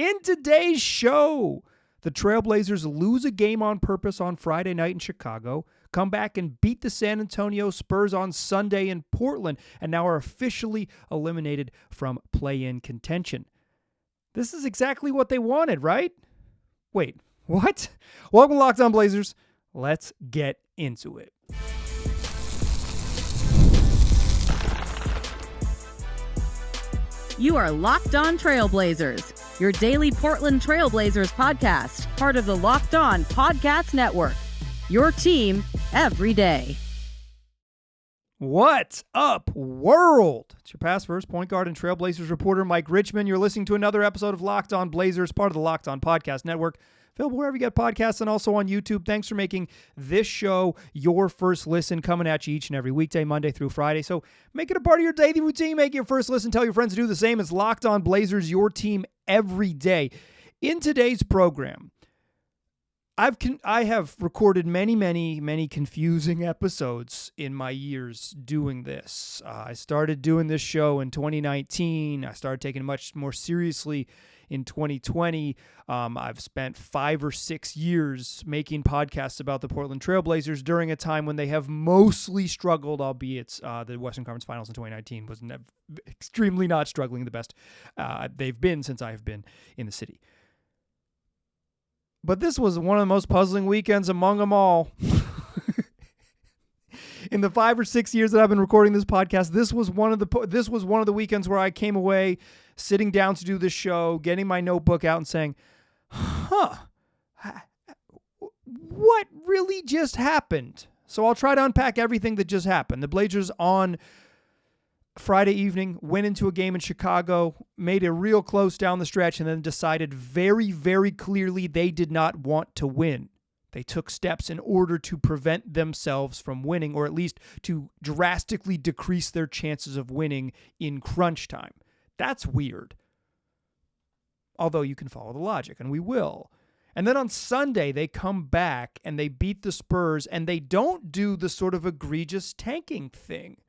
In today's show, the Trailblazers lose a game on purpose on Friday night in Chicago, come back and beat the San Antonio Spurs on Sunday in Portland, and now are officially eliminated from play-in contention. This is exactly what they wanted, right? Wait, what? Welcome to Locked On Blazers. Let's get into it. You are Locked On Trailblazers, your daily Portland Trailblazers podcast, part of the Locked On Podcast Network. Your team every day. What's up, world? It's your past first point guard and Trailblazers reporter, Mike Richmond. You're listening to another episode of Locked On Blazers, part of the Locked On Podcast Network. Available wherever you get podcasts and also on YouTube. Thanks for making this show your first listen, coming at you each and every weekday, Monday through Friday. So make it a part of your daily routine. Make it your first listen. Tell your friends to do the same. It's Locked On Blazers, your team every day. In today's program, I have recorded many confusing episodes in my years doing this. I started doing this show in 2019. I started taking it much more seriously in 2020. I've spent 5 or 6 years making podcasts about the Portland Trailblazers during a time when they have mostly struggled, albeit the Western Conference Finals in 2019 was extremely not struggling, the best they've been since I have been in the city. But this was one of the most puzzling weekends among them all. In the 5 or 6 years that I've been recording this podcast, this was one of the weekends where I came away sitting down to do this show, getting my notebook out and saying, what really just happened? So I'll try to unpack everything that just happened. The Blazers on Friday evening went into a game in Chicago, made it real close down the stretch, and then decided very, very clearly they did not want to win. They took steps in order to prevent themselves from winning, or at least to drastically decrease their chances of winning in crunch time. That's weird. Although you can follow the logic, and we will. And then on Sunday, they come back and they beat the Spurs, and they don't do the sort of egregious tanking thing.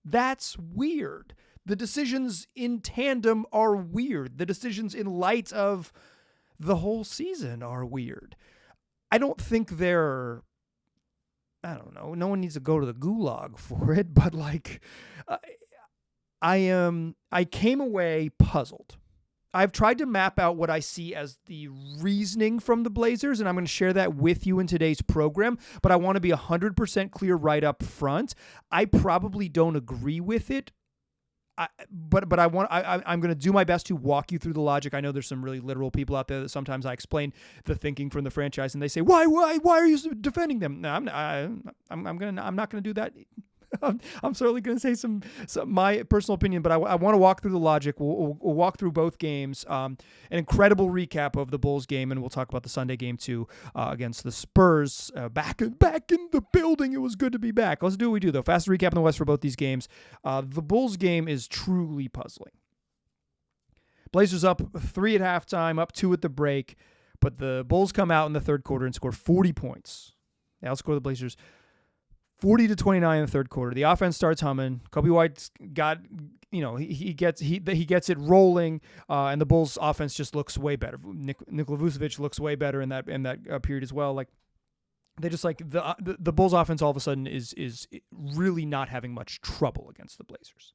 That's weird. The decisions in tandem are weird. The decisions in light of the whole season are weird. I don't think no one needs to go to the gulag for it, but I came away puzzled. I've tried to map out what I see as the reasoning from the Blazers, and I'm going to share that with you in today's program, but I want to be 100% clear right up front. I probably don't agree with it, but I'm going to do my best to walk you through the logic. I know there's some really literal people out there that sometimes I explain the thinking from the franchise, and they say, why are you defending them? No, I'm not going to do that. I'm certainly going to say some my personal opinion, but I want to walk through the logic. We'll walk through both games. An incredible recap of the Bulls game, and we'll talk about the Sunday game too against the Spurs. Back in the building. It was good to be back. Let's do what we do, though. Fast recap in the West for both these games. The Bulls game is truly puzzling. Blazers up 3 at halftime, up 2 at the break, but the Bulls come out in the third quarter and score 40 points. They outscore the Blazers 40-29 in the third quarter. The offense starts humming. Kobe White's got, he gets it rolling, and the Bulls' offense just looks way better. Nikola Vucevic looks way better in that period as well. They just the Bulls' offense all of a sudden is really not having much trouble against the Blazers.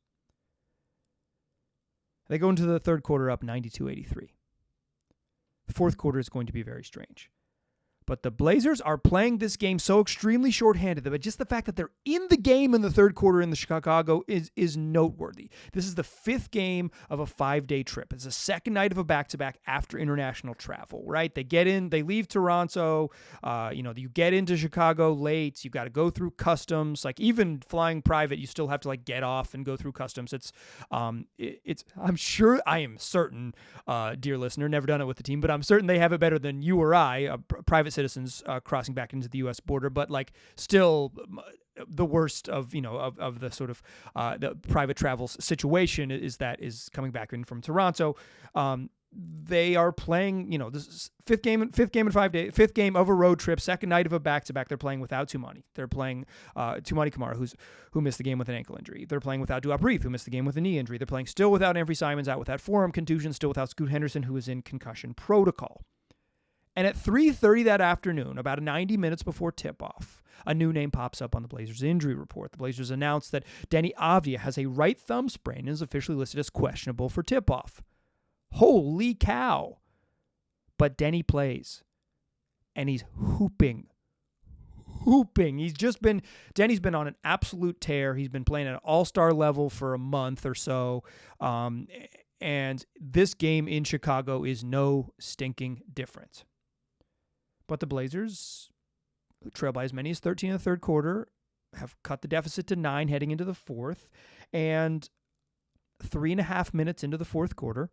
They go into the third quarter up 92-83. The fourth quarter is going to be very strange. But the Blazers are playing this game so extremely shorthanded that just the fact that they're in the game in the third quarter in the Chicago is noteworthy. This is the 5th game of a 5-day trip. It's the second night of a back-to-back after international travel, right? They leave Toronto. You get into Chicago late. You got to go through customs. Even flying private, you still have to get off and go through customs. I am certain, dear listener, never done it with the team, but I'm certain they have it better than you or I, private citizens crossing back into the U.S. border, but still the worst of the sort of the private travel situation is coming back in from Toronto. they are playing, this is fifth game in 5 days, fifth game of a road trip, second night of a back-to-back. They're playing without Tumani. They're playing Tumani Kamara, who missed the game with an ankle injury. They're playing without Duop Reef, who missed the game with a knee injury. They're playing still without Anfernee Simons, out with that forearm contusion, still without Scoot Henderson, who is in concussion protocol. And at 3:30 that afternoon, about 90 minutes before tip-off, a new name pops up on the Blazers injury report. The Blazers announced that Deni Avdija has a right thumb sprain and is officially listed as questionable for tip-off. Holy cow. But Deni plays. And he's hooping. Deni's been on an absolute tear. He's been playing at an all-star level for a month or so. And this game in Chicago is no stinking different. But the Blazers, who trail by as many as 13 in the third quarter, have cut the deficit to 9 heading into the fourth. And 3.5 minutes into the fourth quarter,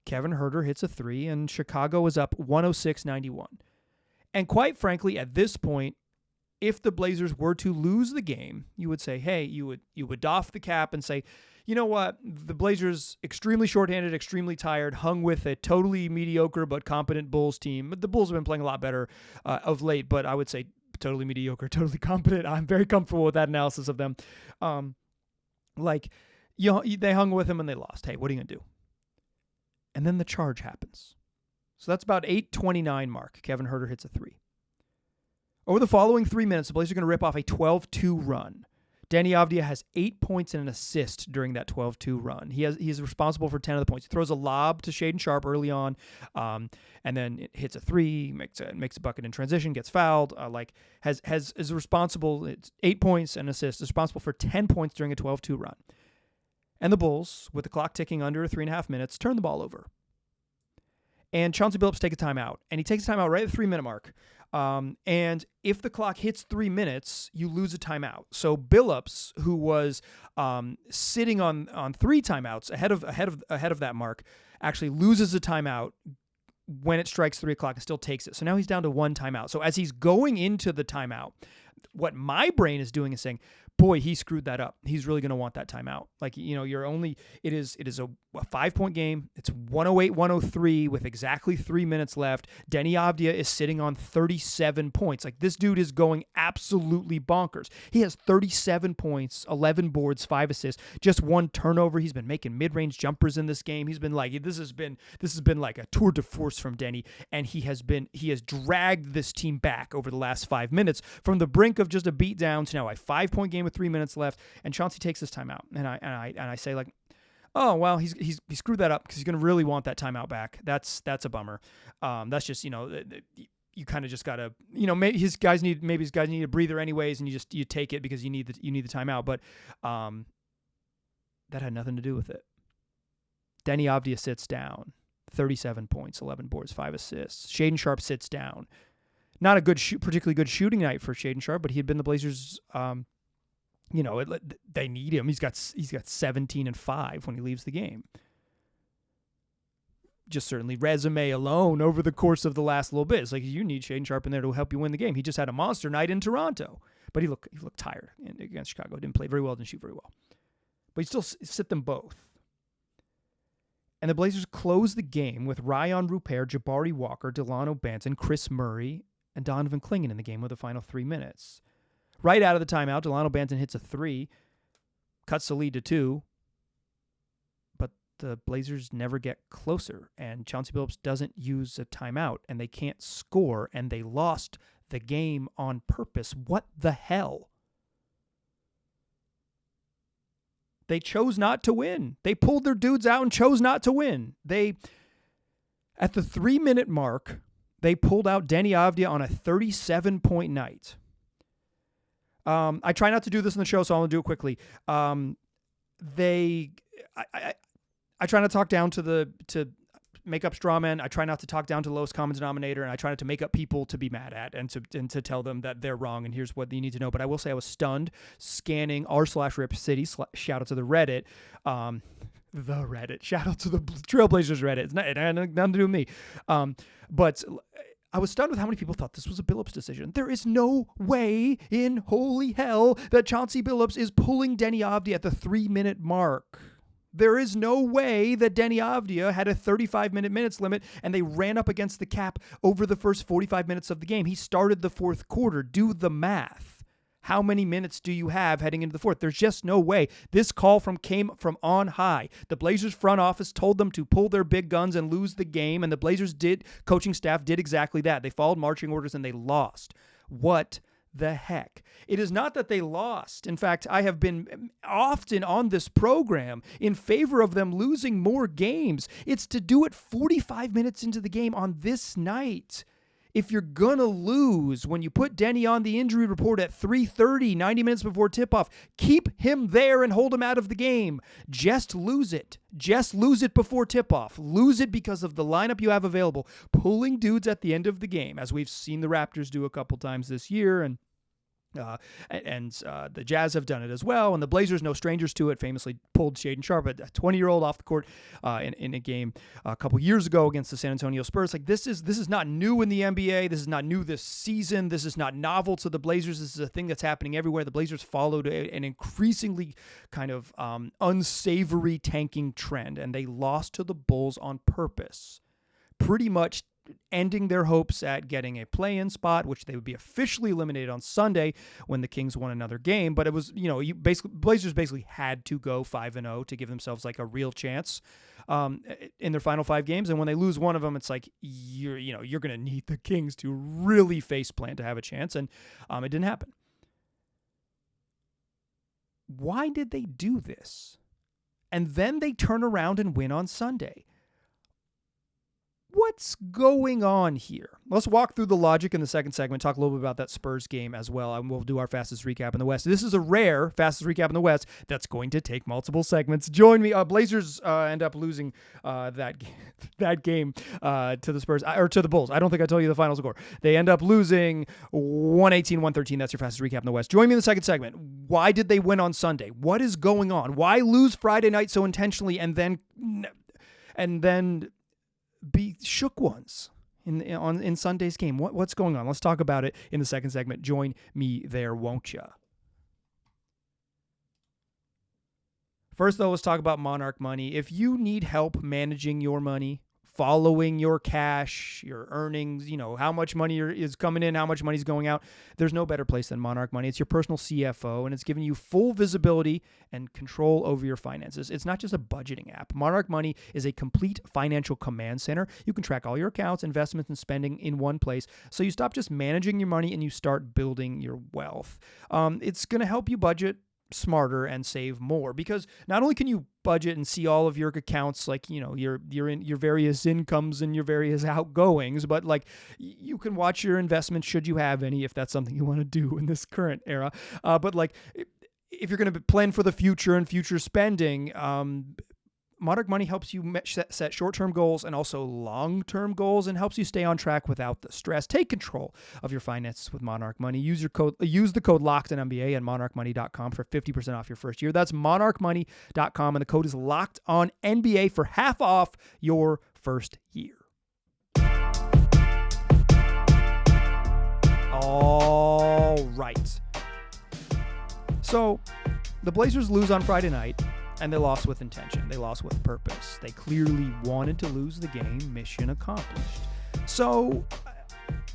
Kevin Huerter hits a 3, and Chicago is up 106-91. And quite frankly, at this point, if the Blazers were to lose the game, you would say, hey, you would doff the cap and say, you know what, the Blazers, extremely shorthanded, extremely tired, hung with a totally mediocre but competent Bulls team. The Bulls have been playing a lot better of late, but I would say totally mediocre, totally competent. I'm very comfortable with that analysis of them. They hung with him and they lost. Hey, what are you going to do? And then the charge happens. So that's about 8:29 mark. Kevin Huerter hits a 3. Over the following 3 minutes, the Blazers are going to rip off a 12-2 run. Deni Avdija has 8 points and an assist during that 12-2 run. He's responsible for 10 of the points. He throws a lob to Shaedon Sharpe early on, and then it hits a 3, makes a bucket in transition, gets fouled. Is responsible. It's 8 points and assist. Is responsible for 10 points during a 12-2 run. And the Bulls, with the clock ticking under 3.5 minutes, turn the ball over. And Chauncey Billups takes a timeout. And he takes a timeout right at the 3-minute mark. And if the clock hits 3 minutes, you lose a timeout. So Billups, who was sitting on 3 timeouts ahead of that mark, actually loses a timeout when it strikes 3 o'clock and still takes it. So now he's down to 1 timeout. So as he's going into the timeout, what my brain is doing is saying, boy, he screwed that up. He's really going to want that timeout. It is a 5-point game. It's 108-103 with exactly 3 minutes left. Deni Avdija is sitting on 37 points. This dude is going absolutely bonkers. He has 37 points, 11 boards, 5 assists, just 1 turnover. He's been making mid-range jumpers in this game. He's been this has been like a tour de force from Deni, and he has dragged this team back over the last 5 minutes from the brink of just a beatdown to now a 5-point game with 3 minutes left. And Chauncey takes this timeout, and I say oh, well, he screwed that up because he's going to really want that timeout back. That's a bummer. That's just, you kind of just got to, maybe his guys need a breather anyways, and you take it because you need the timeout. But that had nothing to do with it. Deni Avdija sits down, 37 points, 11 boards, 5 assists. Shaedon Sharpe sits down. Not a particularly good shooting night for Shaedon Sharpe, but he had been the Blazers. They need him. He's got 17 and 5 when he leaves the game. Just certainly resume alone over the course of the last little bit. It's you need Shaedon Sharpe in there to help you win the game. He just had a monster night in Toronto, but he looked tired against Chicago. Didn't play very well, didn't shoot very well. But he still sit them both. And the Blazers close the game with Ryan Rupert, Jabari Walker, Delano Banton, Chris Murray, and Donovan Clingan in the game with the final 3 minutes. Right out of the timeout, Delano Banton hits a 3, cuts the lead to 2, but the Blazers never get closer, and Chauncey Billups doesn't use a timeout, and they can't score, and they lost the game on purpose. What the hell? They chose not to win. They pulled their dudes out and chose not to win. At the 3-minute mark, they pulled out Deni Avdija on a 37-point night. I try not to do this in the show, so I'm going to do it quickly. I try not to talk down to make up straw men. I try not to talk down to the lowest common denominator, and I try not to make up people to be mad at and to tell them that they're wrong and here's what you need to know. But I will say I was stunned scanning r/Rip City. Shout out to the Reddit. The Reddit. Shout out to the Trailblazers Reddit. It had nothing to do with me. But I was stunned with how many people thought this was a Billups decision. There is no way in holy hell that Chauncey Billups is pulling Deni Avdija at the 3-minute mark. There is no way that Deni Avdija had a 35 minutes limit and they ran up against the cap over the first 45 minutes of the game. He started the fourth quarter. Do the math. How many minutes do you have heading into the fourth? There's just no way. This call came from on high. The Blazers front office told them to pull their big guns and lose the game, and the Blazers coaching staff did exactly that. They followed marching orders and they lost. What the heck? It is not that they lost. In fact, I have been often on this program in favor of them losing more games. It's to do it 45 minutes into the game on this night. If you're going to lose, when you put Deni on the injury report at 3:30, 90 minutes before tip-off, keep him there and hold him out of the game. Just lose it. Just lose it before tip-off. Lose it because of the lineup you have available. Pulling dudes at the end of the game, as we've seen the Raptors do a couple times this year, and the Jazz have done it as well, and the Blazers, no strangers to it, famously pulled Shaedon Sharpe, a 20-year-old, off the court in a game a couple years ago against the San Antonio Spurs. Like, this is not new in the NBA. This is not new this season. This is not novel to the Blazers. This is a thing that's happening everywhere. The Blazers followed an increasingly kind of unsavory tanking trend, and they lost to the Bulls on purpose, pretty much ending their hopes at getting a play-in spot, which they would be officially eliminated on Sunday when the Kings won another game. But it was, Blazers basically had to go 5-0 to give themselves like a real chance in their final 5 games. And when they lose one of them, it's like you're going to need the Kings to really face plant to have a chance, and it didn't happen. Why did they do this? And then they turn around and win on Sunday. What's going on here? Let's walk through the logic in the second segment, talk a little bit about that Spurs game as well, and we'll do our fastest recap in the West. This is a rare fastest recap in the West that's going to take multiple segments. Join me. Blazers end up losing that game to the Spurs, or to the Bulls. I don't think I told you the final score. They end up losing 118-113. That's your fastest recap in the West. Join me in the second segment. Why did they win on Sunday? What is going on? Why lose Friday night so intentionally and then be shook once in Sunday's game? What's going on? Let's talk about it in the second segment. Join me there, won't ya? First, though, let's talk about Monarch Money. If you need help managing your money, following your cash, your earnings, how much money is coming in, how much money is going out, there's no better place than Monarch Money. It's your personal CFO, and it's giving you full visibility and control over your finances. It's not just a budgeting app. Monarch Money is a complete financial command center. You can track all your accounts, investments, and spending in one place, so you stop just managing your money and you start building your wealth. It's going to help you budget smarter and save more, because not only can you budget and see all of your accounts, like your various incomes and your various outgoings, but like you can watch your investments, should you have any, if that's something you want to do in this current era. But like if you're going to plan for the future and future spending, Monarch Money helps you set short-term goals and also long-term goals, and helps you stay on track without the stress. Take control of your finances with Monarch Money. Use the code LOCKEDONNBA at monarchmoney.com for 50% off your first year. That's monarchmoney.com, and the code is LOCKEDONNBA for half off your first year. All right. So the Blazers lose on Friday night, and they lost with intention. They lost with purpose. They clearly wanted to lose the game. Mission accomplished. So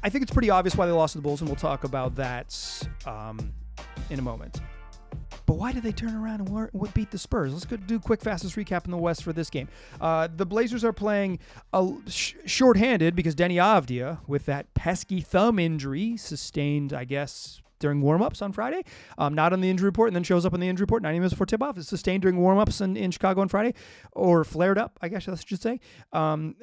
I think it's pretty obvious why they lost to the Bulls, and we'll talk about that in a moment. But why did they turn around and beat the Spurs? Let's go do a quick fastest recap in the West for this game. The Blazers are playing shorthanded because Deni Avdija, with that pesky thumb injury sustained, I guess, during warm-ups on Friday, not on the injury report, and then shows up on the injury report 90 minutes before tip-off. It's sustained during warm-ups in Chicago on Friday, or flared up, I guess I should say. Deni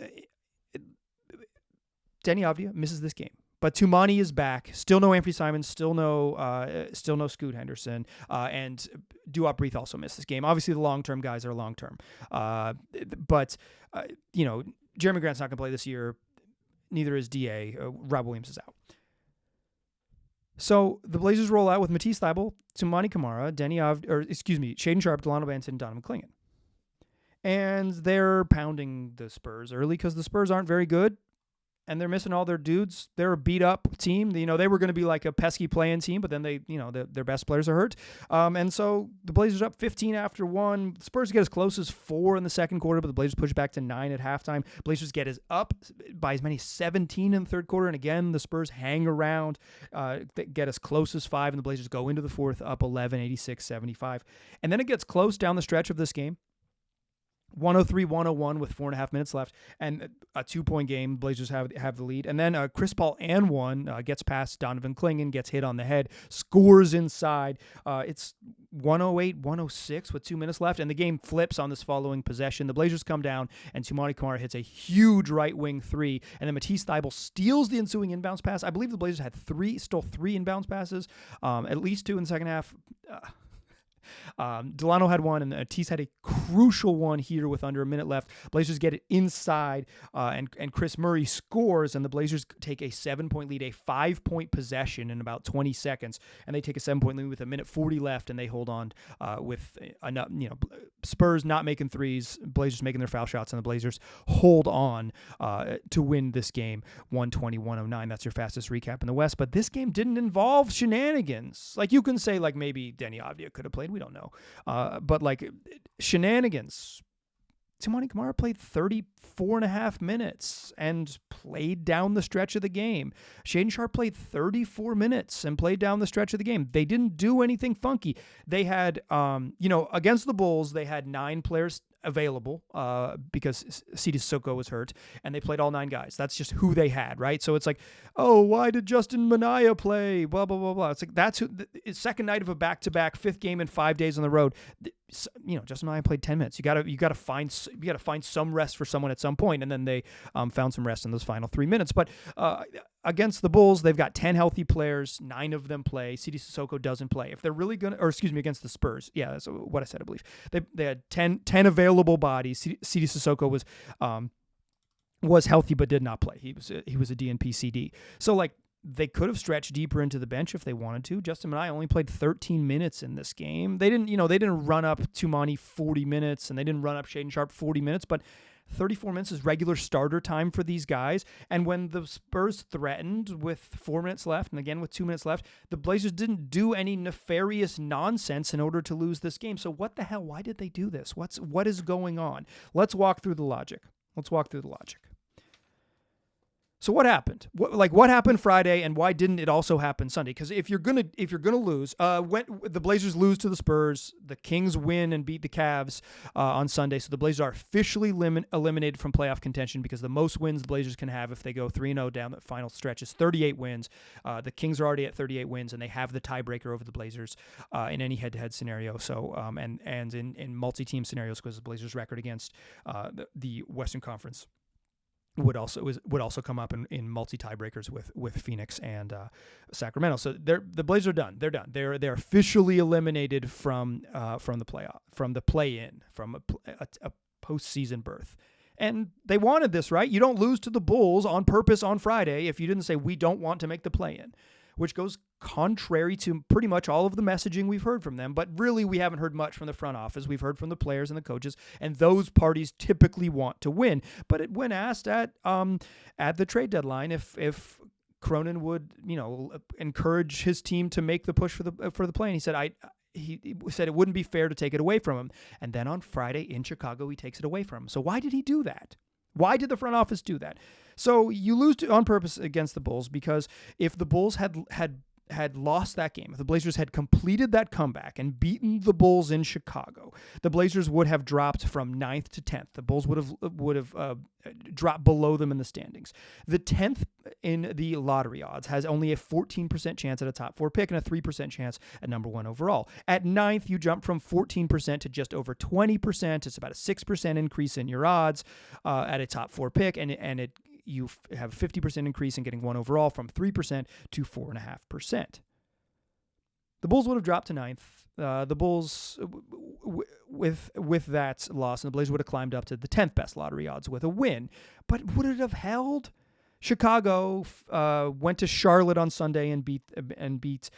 Avdija misses this game. But Tumani is back. Still no Anthony Simons. Still no Scoot Henderson. And Duop Breath also missed this game. Obviously, the long-term guys are long-term. But Jeremy Grant's not going to play this year. Neither is DA. Rob Williams is out. So the Blazers roll out with Matisse Thybulle, Tumani Camara, Shaedon Sharpe, Delano Banton, and Donovan Clingan. And they're pounding the Spurs early because the Spurs aren't very good. and they're missing all their dudes. They're a beat-up team. They were going to be like a pesky play-in team, but then their best players are hurt. And so the Blazers up 15 after 1. The Spurs get as close as 4 in the second quarter, but the Blazers push back to 9 at halftime. Blazers get up by as many as 17 in the third quarter, and again, the Spurs hang around, get as close as 5, and the Blazers go into the fourth up 11, 86-75. And then it gets close down the stretch of this game. 103-101 with 4.5 minutes left, and a 2-point game. Blazers have the lead, and then Chris Paul and one gets past Donovan Clingan, gets hit on the head, scores inside. It's 108-106 with 2 minutes left, and the game flips on this following possession. The Blazers come down, and Toumani Camara hits a huge right wing three, and then Matisse Thybulle steals the ensuing inbounds pass. I believe the Blazers stole 3 inbounds passes, at least 2 in the second half. Delano had one, and Matisse had a crucial one here with under a minute left. Blazers get it inside, and Chris Murray scores, and the Blazers take a 7-point lead, a 5-point possession in about 20 seconds, and they take a 7-point lead with 1:40 left, and they hold on with enough. Spurs not making threes, Blazers making their foul shots, and the Blazers hold on to win this game 120-109. That's your fastest recap in the West. But this game didn't involve shenanigans. Like, you can say, like, maybe Denny Avdia could have played. We don't know. But like, shenanigans. Toumani Camara played 34.5 minutes and played down the stretch of the game. Shaedon Sharpe played 34 minutes and played down the stretch of the game. They didn't do anything funky. They had, against the Bulls, they had 9 players available because Sidi Sissoko was hurt, and they played all 9 guys. That's just who they had, right? So it's like, oh, why did Justin Minaya play? Blah, blah, blah, blah. It's like, that's who. Second night of a back-to-back, 5th game in 5 days on the road. Justin Minaya played 10 minutes. You gotta find some rest for someone at some point, and then they found some rest in those final 3 minutes. But against the Bulls, they've got 10 healthy players. 9 of them play. Sidi Sissoko doesn't play. If they're really gonna, against the Spurs, yeah, that's what I said. I believe they had 10 available bodies. Sidi Sissoko was healthy but did not play. He was a DNP CD. So like, they could have stretched deeper into the bench if they wanted to. Justin Minaya only played 13 minutes in this game. They didn't run up Toumani 40 minutes, and they didn't run up Shaedon Sharpe 40 minutes, but 34 minutes is regular starter time for these guys. And when the Spurs threatened with 4 minutes left, and again with 2 minutes left, the Blazers didn't do any nefarious nonsense in order to lose this game. So what the hell? Why did they do this? What is going on? Let's walk through the logic. So what happened? What happened Friday, and why didn't it also happen Sunday? Because if you're gonna lose, when the Blazers lose to the Spurs, the Kings win and beat the Cavs on Sunday, so the Blazers are officially eliminated from playoff contention, because the most wins the Blazers can have if they go 3-0 down the final stretch is 38 wins. The Kings are already at 38 wins, and they have the tiebreaker over the Blazers in any head-to-head scenario. So and in multi-team scenarios, because the Blazers' record against the Western Conference would also come up in multi tiebreakers with Phoenix and Sacramento. So the Blazers are done. They're done. They're officially eliminated from the play-in, from a postseason berth. And they wanted this, right? You don't lose to the Bulls on purpose on Friday if you didn't say we don't want to make the play-in, which goes contrary to pretty much all of the messaging we've heard from them. But really, we haven't heard much from the front office. We've heard from the players and the coaches, and those parties typically want to win. But when asked at the trade deadline if Cronin would encourage his team to make the push for the play, and he said he said it wouldn't be fair to take it away from him. And then on Friday in Chicago, he takes it away from him. So why did he do that? Why did the front office do that? So you lose on purpose against the Bulls, because if the Bulls had lost that game, if the Blazers had completed that comeback and beaten the Bulls in Chicago, the Blazers would have dropped from 9th to 10th. The Bulls would have dropped below them in the standings. The 10th in the lottery odds has only a 14% chance at a top 4 pick and a 3% chance at number 1 overall. At 9th, you jump from 14% to just over 20%. It's about a 6% increase in your odds at a top 4 pick, and you have a 50% increase in getting 1 overall, from 3% to 4.5%. The Bulls would have dropped to 9th. The Bulls, with that loss, and the Blazers would have climbed up to the 10th best lottery odds with a win. But would it have held? Chicago went to Charlotte on Sunday and beat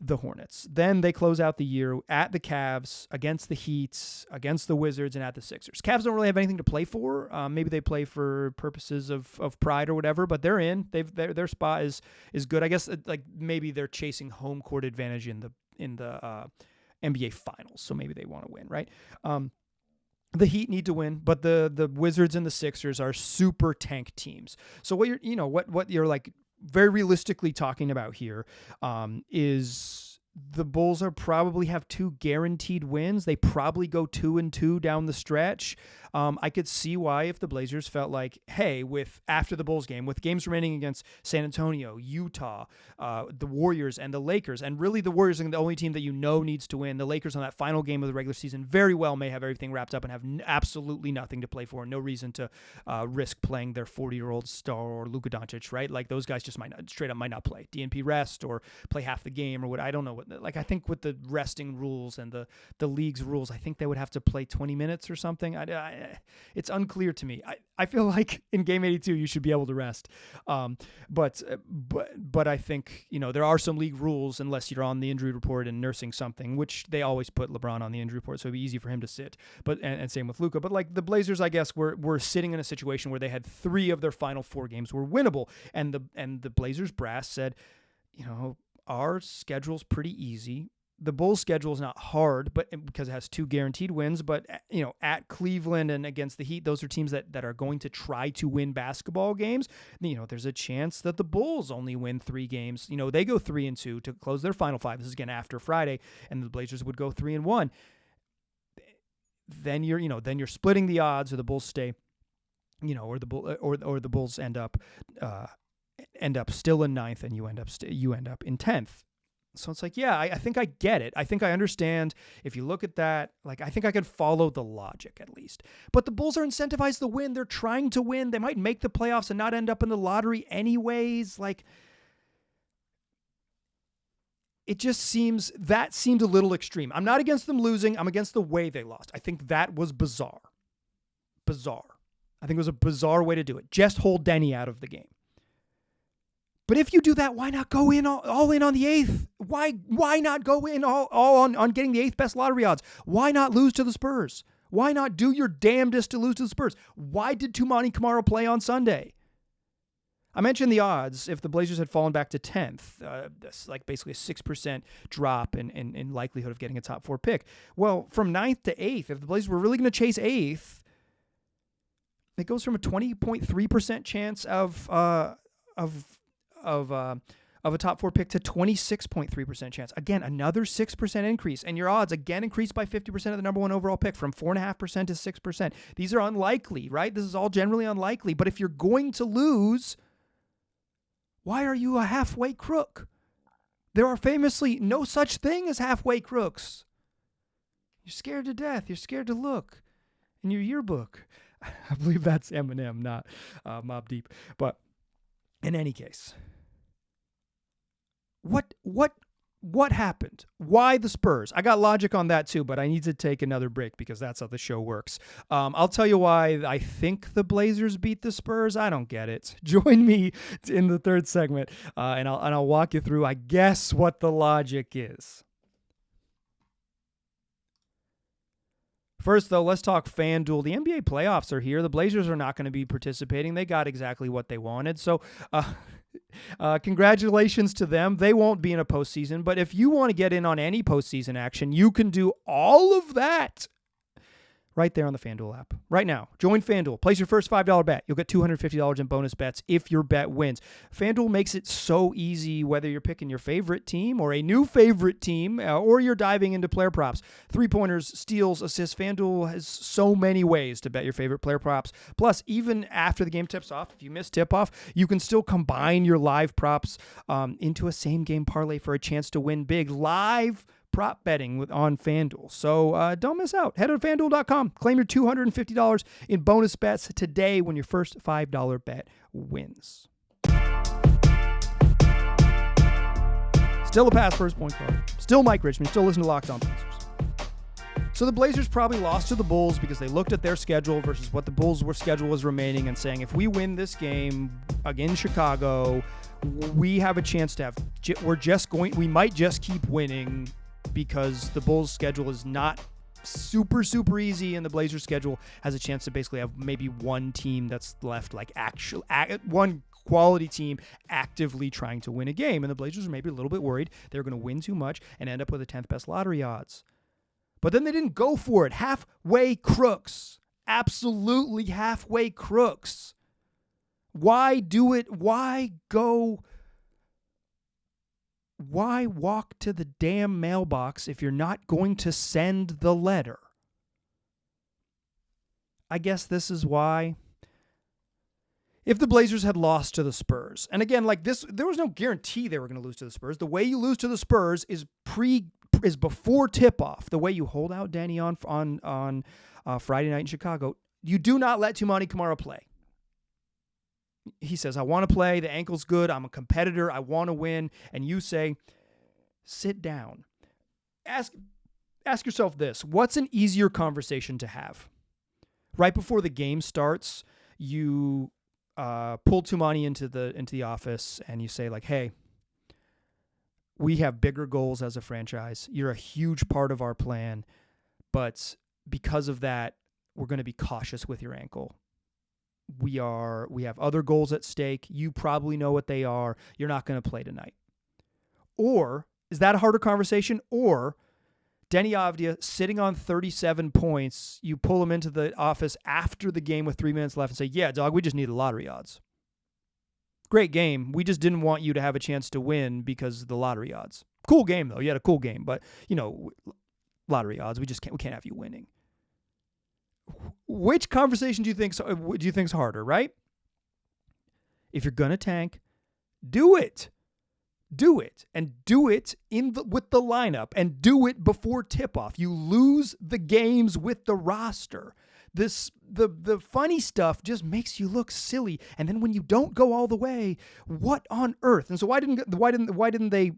the Hornets. Then they close out the year at the Cavs, against the Heat, against the Wizards, and at the Sixers. Cavs don't really have anything to play for. Maybe they play for purposes of pride or whatever, but they're in. Their spot is good. I guess like maybe they're chasing home court advantage in the NBA Finals, so maybe they want to win, right? The Heat need to win, but the Wizards and the Sixers are super tank teams. So what you're like very realistically talking about here is the Bulls are probably have 2 guaranteed wins. They probably go 2-2 down the stretch. I could see why if the Blazers felt like, hey, after the Bulls game, with games remaining against San Antonio, Utah, the Warriors, and the Lakers, and really the Warriors are the only team that needs to win. The Lakers on that final game of the regular season very well may have everything wrapped up and have absolutely nothing to play for, no reason to risk playing their 40-year-old star or Luka Doncic, right? Like those guys just might not play. DNP rest or play half the game or what. I don't know. Like I think with the resting rules and the league's rules, I think they would have to play 20 minutes or something. It's unclear to me. I feel like in game 82 you should be able to rest, but I think there are some league rules unless you're on the injury report and nursing something, which they always put LeBron on the injury report, so it'd be easy for him to sit. But and same with Luka. But like the Blazers, I guess were sitting in a situation where they had 3 of their final 4 games were winnable, and the Blazers brass said, our schedule's pretty easy. The Bulls' schedule is not hard, but because it has 2 guaranteed wins. But at Cleveland and against the Heat, those are teams that are going to try to win basketball games. There's a chance that the Bulls only win 3 games. They go 3-2 to close their final 5. This is again after Friday, and the Blazers would go 3-1. Then you're splitting the odds, or the Bulls stay, or the Bulls end up still in 9th, and you end up in 10th. So it's like, yeah, I think I get it. I think I understand. If you look at that, like, I think I can follow the logic at least. But the Bulls are incentivized to win. They're trying to win. They might make the playoffs and not end up in the lottery anyways. Like, it just seemed a little extreme. I'm not against them losing. I'm against the way they lost. I think that was bizarre. I think it was a bizarre way to do it. Just hold Denny out of the game. But if you do that, why not go in all in on the 8th? Why not go in all on getting the 8th best lottery odds? Why not lose to the Spurs? Why not do your damnedest to lose to the Spurs? Why did Toumani Camara play on Sunday? I mentioned the odds. If the Blazers had fallen back to 10th, that's like basically a 6% drop in likelihood of getting a top 4 pick. Well, from 9th to 8th, if the Blazers were really going to chase 8th, it goes from a 20.3% chance of a top 4 pick to 26.3% chance. Again, another 6% increase, and your odds again increased by 50% of the number 1 overall pick, from 4.5% to 6%. These are unlikely, right? This is all generally unlikely. But if you're going to lose, why are you a halfway crook? There are famously no such thing as halfway crooks. You're scared to death. You're scared to look in your yearbook. I believe that's Eminem, not Mobb Deep. But in any case, what happened? Why the Spurs? I got logic on that too, but I need to take another break because that's how the show works. I'll tell you why I think the Blazers beat the Spurs. I don't get it. Join me in the 3rd segment, and I'll walk you through, I guess, what the logic is. First, though, let's talk FanDuel. The NBA playoffs are here. The Blazers are not going to be participating. They got exactly what they wanted. So congratulations to them. They won't be in a postseason. But if you want to get in on any postseason action, you can do all of that right there on the FanDuel app. Right now, join FanDuel. Place your first $5 bet. You'll get $250 in bonus bets if your bet wins. FanDuel makes it so easy, whether you're picking your favorite team or a new favorite team, or you're diving into player props. 3-pointers, steals, assists. FanDuel has so many ways to bet your favorite player props. Plus, even after the game tips off, if you miss tip-off, you can still combine your live props into a same-game parlay for a chance to win big. Live prop betting on FanDuel. So don't miss out. Head to FanDuel.com. Claim your $250 in bonus bets today when your first $5 bet wins. Still a pass first point guard. Still Mike Richmond. Still listen to Locked On Blazers. So the Blazers probably lost to the Bulls because they looked at their schedule versus what the Bulls' schedule was remaining and saying, if we win this game against Chicago, we have a chance to we might just keep winning because the Bulls' schedule is not super, super easy, and the Blazers' schedule has a chance to basically have maybe one team that's left, like one quality team actively trying to win a game. And the Blazers are maybe a little bit worried they're going to win too much and end up with the 10th best lottery odds. But then they didn't go for it. Halfway crooks. Absolutely halfway crooks. Why do it? Why go? Why walk to the damn mailbox if you're not going to send the letter? I guess this is why. If the Blazers had lost to the Spurs, and again, like this, there was no guarantee they were going to lose to the Spurs. The way you lose to the Spurs is before tip-off. The way you hold out Danny on Friday night in Chicago, you do not let Toumani Camara play. He says, I want to play. The ankle's good. I'm a competitor. I want to win. And you say, sit down. Ask yourself this. What's an easier conversation to have? Right before the game starts, you pull Toumani into the office and you say, like, hey, we have bigger goals as a franchise. You're a huge part of our plan, but because of that, we're going to be cautious with your ankle. We have other goals at stake. You probably know what they are. You're not going to play tonight. Or is that a harder conversation? Or Denny Avdia sitting on 37 points, you pull him into the office after the game with 3 minutes left and say, yeah, dog, we just need the lottery odds. Great game. We just didn't want you to have a chance to win because of the lottery odds. Cool game, though. You had a cool game, but, lottery odds, we can't have you winning. Which conversation do you think's harder, right? If you're going to tank, do it. Do it. And do it with the lineup, and do it before tip-off. You lose the games with the roster. The funny stuff just makes you look silly. And then when you don't go all the way, what on earth? And so why didn't they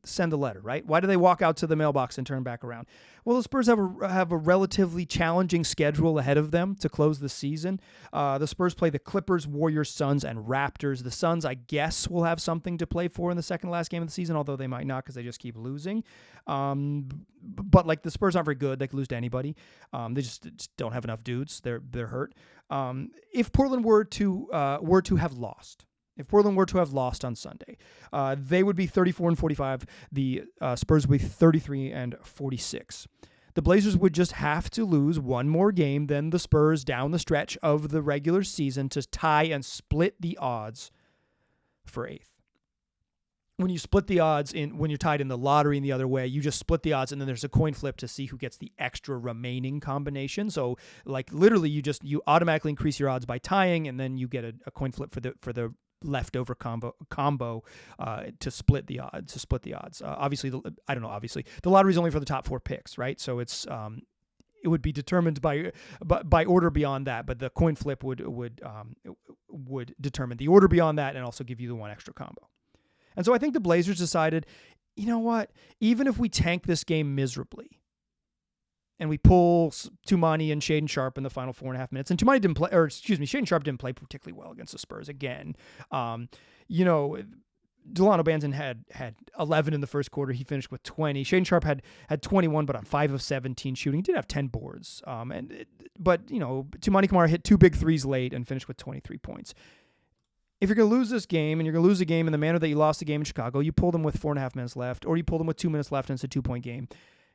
send the letter, right? Why did they walk out to the mailbox and turn back around? Well, the Spurs have a relatively challenging schedule ahead of them to close the season. The Spurs play the Clippers, Warriors, Suns, and Raptors. The Suns, I guess, will have something to play for in the second last game of the season, although they might not because they just keep losing. But like the Spurs aren't very good. They could lose to anybody. They just don't have enough dudes. They're hurt. If Portland were to have lost. If Portland were to have lost on Sunday, they would be 34-45. The Spurs would be 33-46. The Blazers would just have to lose one more game than the Spurs down the stretch of the regular season to tie and split the odds for 8th. When you split the odds when you're tied in the lottery in the other way, you just split the odds and then there's a coin flip to see who gets the extra remaining combination. So like literally you automatically increase your odds by tying, and then you get a coin flip for the leftover combo to split the odds. Obviously, the lottery is only for the top 4 picks, right? So it's it would be determined by order beyond that, but the coin flip would determine the order beyond that and also give you the one extra combo. And so I think the Blazers decided, you know what? Even if we tank this game miserably, and we pull Toumani and Shaedon Sharpe in the final 4.5 minutes, and Shaedon Sharpe didn't play particularly well against the Spurs again. Delano Banton had 11 in the first quarter. He finished with 20. Shaedon Sharpe had 21, but on 5 of 17 shooting. He did have 10 boards. But Toumani Camara hit 2 big threes late and finished with 23 points. If you're going to lose this game, and you're going to lose a game in the manner that you lost the game in Chicago, you pull them with 4.5 minutes left, or you pull them with 2 minutes left and it's a 2-point game.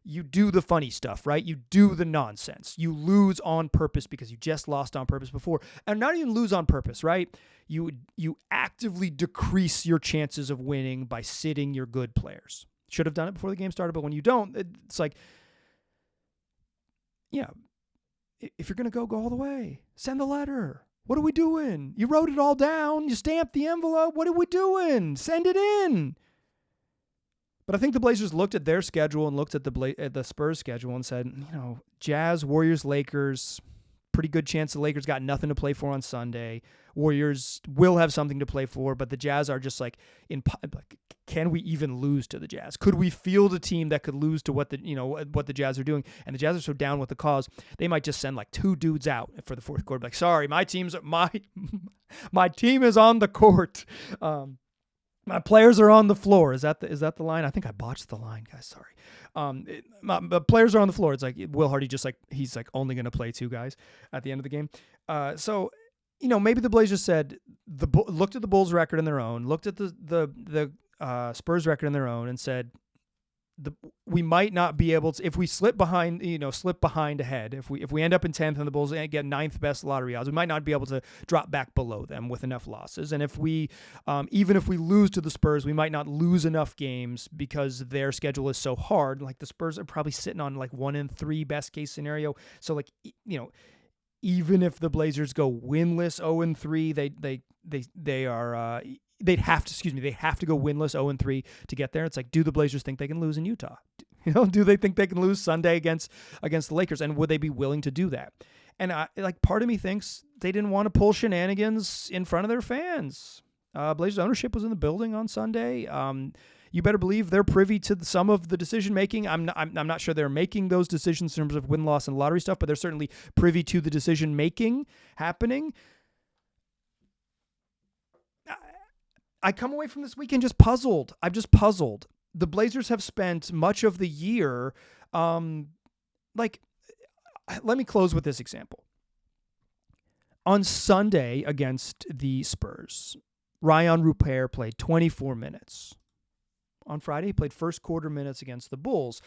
You do the funny stuff, right? You do the nonsense. You lose on purpose because you just lost on purpose before. And not even lose on purpose, right? You actively decrease your chances of winning by sitting your good players. Should have done it before the game started, but when you don't, it's like, if you're going to go all the way. Send the letter. What are we doing? You wrote it all down. You stamped the envelope. What are we doing? Send it in. But I think the Blazers looked at their schedule and looked at the Spurs schedule and said, Jazz, Warriors, Lakers, pretty good chance the Lakers got nothing to play for on Sunday. Warriors will have something to play for, but the Jazz are just like can we even lose to the Jazz? Could we field a team that could lose to what the Jazz are doing? And the Jazz are so down with the cause, they might just send like 2 dudes out for the fourth quarter. Like, sorry, my team is on the court. My players are on the floor. Is that the line? I think I botched the line, guys. Sorry. My players are on the floor. It's like Will Hardy he's only going to play 2 guys at the end of the game. So maybe the Blazers said looked at the Bulls record in their own, looked at the Spurs record in their own, and said we might not be able to, if we slip behind ahead, if we end up in 10th and the Bulls get 9th best lottery odds, we might not be able to drop back below them with enough losses. And if we, even if we lose to the Spurs, we might not lose enough games because their schedule is so hard. Like the Spurs are probably sitting on 1-3 best case scenario. So even if the Blazers go winless 0-3, they are, they'd have to go winless 0-3 to get there. It's like, do the Blazers think they can lose in Utah? Do they think they can lose Sunday against the Lakers? And would they be willing to do that? And part of me thinks they didn't want to pull shenanigans in front of their fans. Blazers ownership was in the building on Sunday. You better believe they're privy to some of the decision making. I'm not sure they're making those decisions in terms of win-loss and lottery stuff, but they're certainly privy to the decision making happening. I come away from this weekend just puzzled. I'm just puzzled. The Blazers have spent much of the year, let me close with this example. On Sunday against the Spurs, Rayan Rupert played 24 minutes. On Friday, he played first quarter minutes against the Bulls.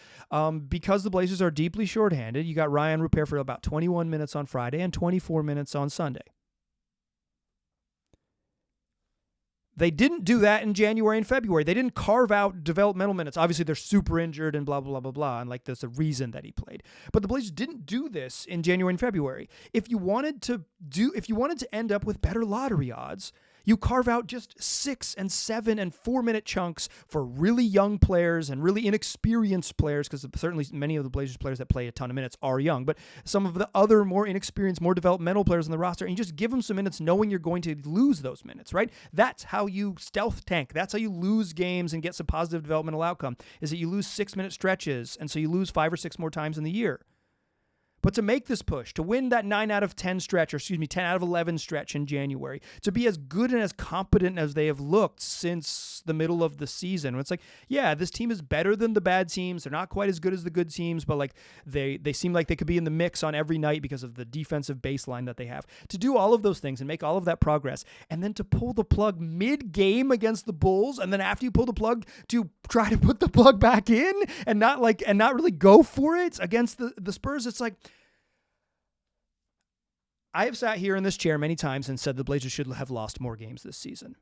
Because the Blazers are deeply shorthanded, you got Rayan Rupert for about 21 minutes on Friday and 24 minutes on Sunday. They didn't do that in January and February. They didn't carve out developmental minutes. Obviously, they're super injured and blah, blah, blah, blah, and there's a reason that he played. But the Blazers didn't do this in January and February. If you wanted to end up with better lottery odds, you carve out just 6 and 7 and 4-minute chunks for really young players and really inexperienced players, because certainly many of the Blazers players that play a ton of minutes are young, but some of the other more inexperienced, more developmental players on the roster, and you just give them some minutes knowing you're going to lose those minutes, right? That's how you stealth tank. That's how you lose games and get some positive developmental outcome, is that you lose 6-minute stretches, and so you lose 5 or 6 more times in the year. But to make this push, to win that 9 out of 10 stretch, 10 out of 11 stretch in January, to be as good and as competent as they have looked since the middle of the season. It's like, yeah, this team is better than the bad teams. They're not quite as good as the good teams, but they seem like they could be in the mix on every night because of the defensive baseline that they have. To do all of those things and make all of that progress, and then to pull the plug mid-game against the Bulls, and then after you pull the plug to try to put the plug back in and not really go for it against the Spurs, it's like, I have sat here in this chair many times and said the Blazers should have lost more games this season.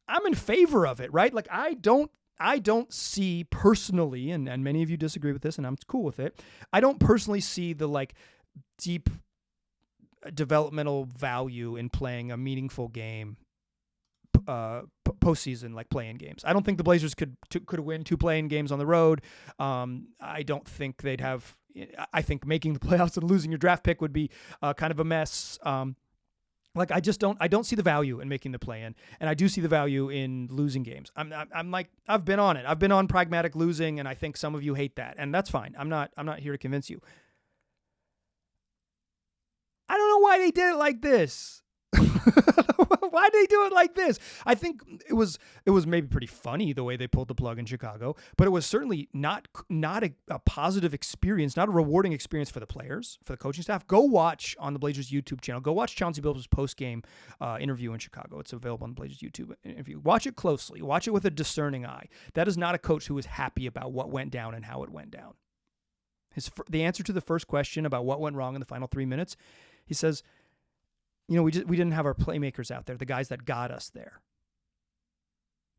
I'm in favor of it, right? I don't see personally, and many of you disagree with this, and I'm cool with it. I don't personally see the deep developmental value in playing a meaningful game postseason, play-in games. I don't think the Blazers could win 2 play-in games on the road. I don't think they'd have. I think making the playoffs and losing your draft pick would be kind of a mess. I don't see the value in making the play-in, and I do see the value in losing games. I've been on it. I've been on pragmatic losing, and I think some of you hate that, and that's fine. I'm not here to convince you. I don't know why they did it like this. Why did they do it like this? I think it was maybe pretty funny the way they pulled the plug in Chicago, but it was certainly not a positive experience, not a rewarding experience for the players, for the coaching staff. Go watch on the Blazers YouTube channel. Go watch Chauncey Billups' post-game interview in Chicago. It's available on the Blazers YouTube interview. Watch it closely. Watch it with a discerning eye. That is not a coach who is happy about what went down and how it went down. The answer to the first question about what went wrong in the final 3 minutes, he says, we didn't have our playmakers out there, the guys that got us there.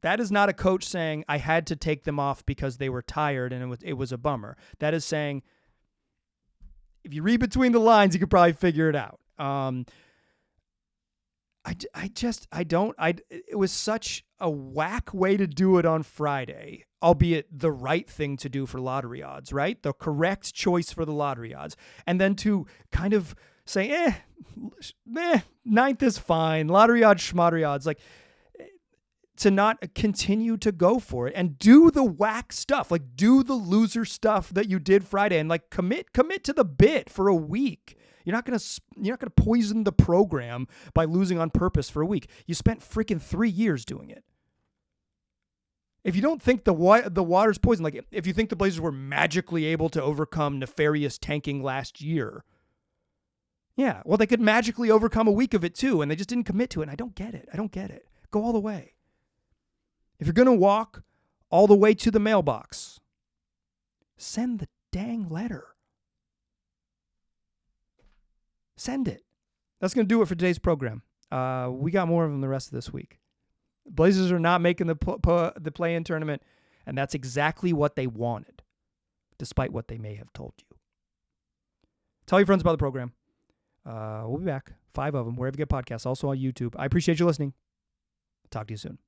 That is not a coach saying, I had to take them off because they were tired and it was a bummer. That is saying, if you read between the lines, you could probably figure it out. It was such a whack way to do it on Friday, albeit the right thing to do for lottery odds, right? The correct choice for the lottery odds. And then to kind of say, 9th is fine. Lottery odds, schmottery odds. to not continue to go for it and do the whack stuff, like do the loser stuff that you did Friday, and like commit to the bit for a week. You're not gonna poison the program by losing on purpose for a week. You spent freaking 3 years doing it. If you don't think the water's poison, like if you think the Blazers were magically able to overcome nefarious tanking last year, yeah, well, they could magically overcome a week of it too, and they just didn't commit to it. And I don't get it. Go all the way. If you're going to walk all the way to the mailbox, send the dang letter. Send it. That's going to do it for today's program. We got more of them the rest of this week. Blazers are not making the play-in tournament, and that's exactly what they wanted, despite what they may have told you. Tell your friends about the program. We'll be back. 5 of them, wherever you get podcasts, also on YouTube. I appreciate you listening. Talk to you soon.